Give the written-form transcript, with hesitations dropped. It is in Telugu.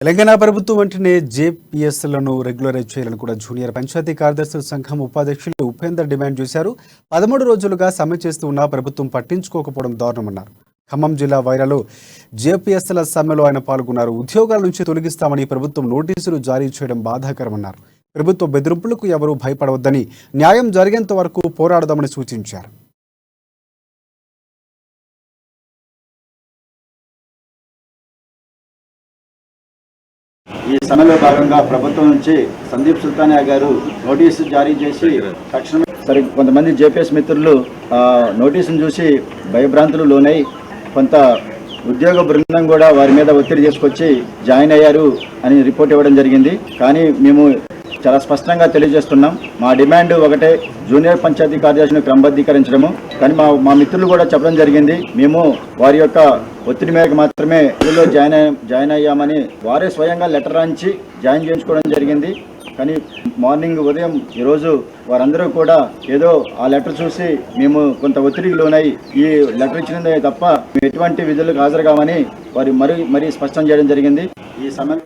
తెలంగాణ ప్రభుత్వం వెంటనే జేపీఎస్లను రెగ్యులరైజ్ చేయాలని కూడా జూనియర్ పంచాయతీ కార్యదర్శుల సంఘం ఉపాధ్యక్షులు ఉపేందర్ డిమాండ్ చేశారు. 13 రోజులుగా సమ్మె చేస్తూ ఉన్నా ప్రభుత్వం పట్టించుకోకపోవడం దారుణమన్నారు. ఖమ్మం జిల్లా వైరాలో జేపీఎస్ల సమ్మెలో ఆయన పాల్గొన్నారు. ఉద్యోగాల నుంచి తొలగిస్తామని ప్రభుత్వం నోటీసులు జారీ చేయడం బాధాకరమన్నారు. ప్రభుత్వ బెదిరింపులకు ఎవరూ భయపడవద్దని, న్యాయం జరిగేంత వరకు పోరాడదామని సూచించారు. ఈ సమ్మెలో భాగంగా ప్రభుత్వం నుంచి సందీప్ సుల్తానియా గారు నోటీసు జారీ చేసి తక్షణమే కొంతమంది జేపీఎస్ మిత్రులు నోటీసును చూసి భయభ్రాంతులు లోనై కొంత ఉద్యోగ బృందం కూడా వారి మీద ఒత్తిడి చేసుకొచ్చి జాయిన్ అయ్యారు అని రిపోర్ట్ ఇవ్వడం జరిగింది. కానీ మేము చాలా స్పష్టంగా తెలియజేస్తున్నాం, మా డిమాండ్ ఒకటే, జూనియర్ పంచాయతీ కార్యదర్శిని క్రమబద్ధీకరించడము. కానీ మా మిత్రులు కూడా చెప్పడం జరిగింది, మేము వారి యొక్క ఒత్తిడి మేరకు మాత్రమే ఇందులో జాయిన్ అయ్యామని వారే స్వయంగా లెటర్ రాంచి జాయిన్ చేయించుకోవడం జరిగింది. కానీ మార్నింగ్ ఉదయం ఈరోజు వారందరూ కూడా ఏదో ఆ లెటర్ చూసి మేము కొంత ఒత్తిడికి లోనై ఈ లెటర్ ఇచ్చినదే తప్ప మేము ఎటువంటి విధులకు హాజరు కావని వారు మరీ స్పష్టం చేయడం జరిగింది. ఈ సమయం